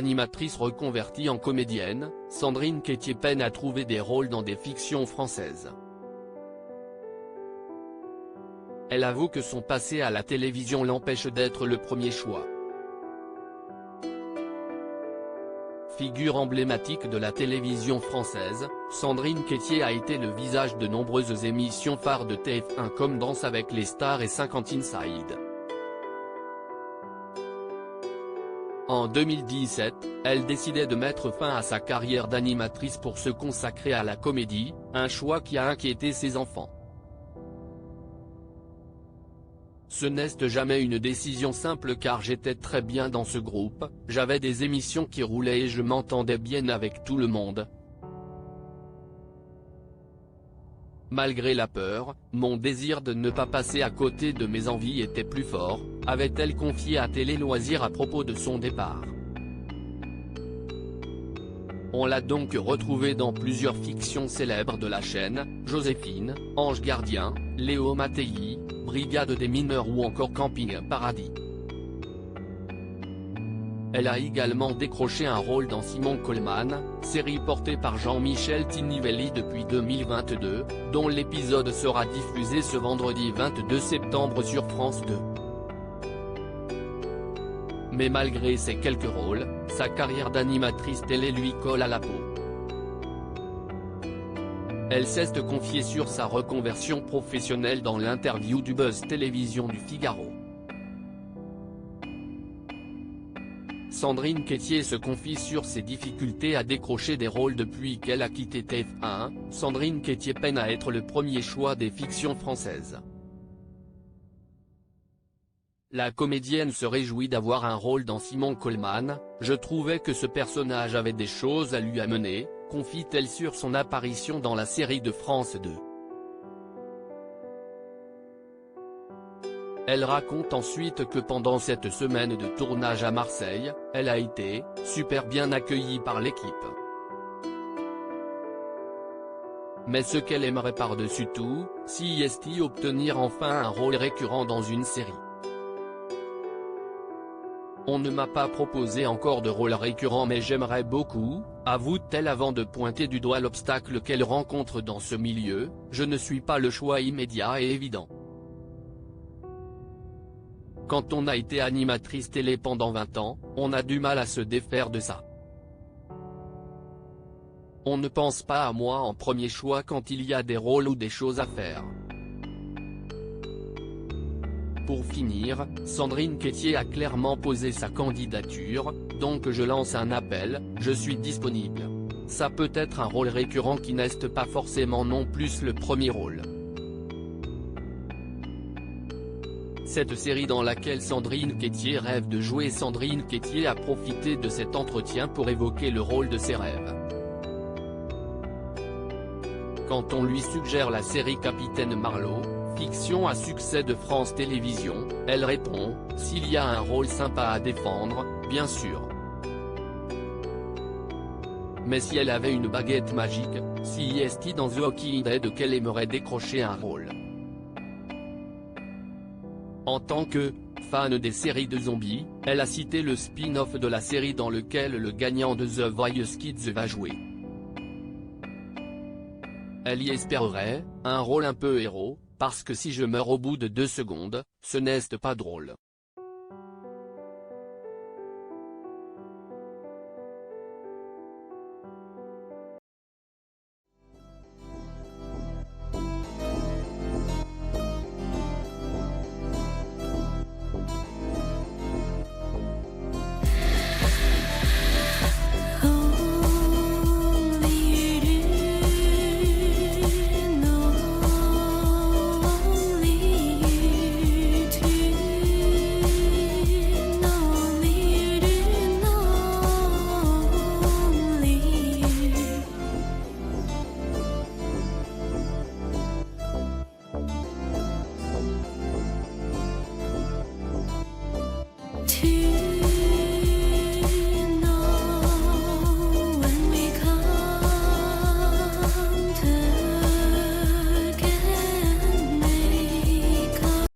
Animatrice reconvertie en comédienne, Sandrine Quétier peine à trouver des rôles dans des fictions françaises. Elle avoue que son passé à la télévision l'empêche d'être le premier choix. Figure emblématique de la télévision française, Sandrine Quétier a été le visage de nombreuses émissions phares de TF1 comme Danse avec les stars et 50 Inside. En 2017, elle décidait de mettre fin à sa carrière d'animatrice pour se consacrer à la comédie, un choix qui a inquiété ses enfants. Ce n'est jamais une décision simple car j'étais très bien dans ce groupe, j'avais des émissions qui roulaient et je m'entendais bien avec tout le monde. Malgré la peur, mon désir de ne pas passer à côté de mes envies était plus fort, avait-elle confié à Télé Loisirs à propos de son départ. On l'a donc retrouvée dans plusieurs fictions célèbres de la chaîne, Joséphine, Ange Gardien, Léo Mattei, Brigade des mineurs ou encore Camping Paradis. Elle a également décroché un rôle dans Simon Coleman, série portée par Jean-Michel Tinivelli depuis 2022, dont l'épisode sera diffusé ce vendredi 22 septembre sur France 2. Mais malgré ces quelques rôles, sa carrière d'animatrice télé lui colle à la peau. Elle s'est confiée sur sa reconversion professionnelle dans l'interview du Buzz Télévision du Figaro. Sandrine Quétier se confie sur ses difficultés à décrocher des rôles depuis qu'elle a quitté TF1, Sandrine Quétier peine à être le premier choix des fictions françaises. La comédienne se réjouit d'avoir un rôle dans Simon Coleman, je trouvais que ce personnage avait des choses à lui amener, confie-t-elle sur son apparition dans la série de France 2. Elle raconte ensuite que pendant cette semaine de tournage à Marseille, elle a été « super bien accueillie par l'équipe ». Mais ce qu'elle aimerait par-dessus tout, c'est obtenir enfin un rôle récurrent dans une série. On ne m'a pas proposé encore de rôle récurrent mais j'aimerais beaucoup, avoue-t-elle avant de pointer du doigt l'obstacle qu'elle rencontre dans ce milieu, je ne suis pas le choix immédiat et évident. Quand on a été animatrice télé pendant 20 ans, on a du mal à se défaire de ça. On ne pense pas à moi en premier choix quand il y a des rôles ou des choses à faire. Pour finir, Sandrine Quétier a clairement posé sa candidature, donc je lance un appel, je suis disponible. Ça peut être un rôle récurrent qui n'est pas forcément non plus le premier rôle. Cette série dans laquelle Sandrine Quétier rêve de jouer. Sandrine Quétier a profité de cet entretien pour évoquer le rôle de ses rêves. Quand on lui suggère la série Capitaine Marlowe, fiction à succès de France Télévisions, elle répond « S'il y a un rôle sympa à défendre, bien sûr. Mais si elle avait une baguette magique, si est dans The Walking Dead qu'elle aimerait décrocher un rôle. » En tant que fan des séries de zombies, elle a cité le spin-off de la série dans lequel le gagnant de The Voice Kids va jouer. Elle y espérerait un rôle un peu héros, parce que si je meurs au bout de 2 secondes, ce n'est pas drôle.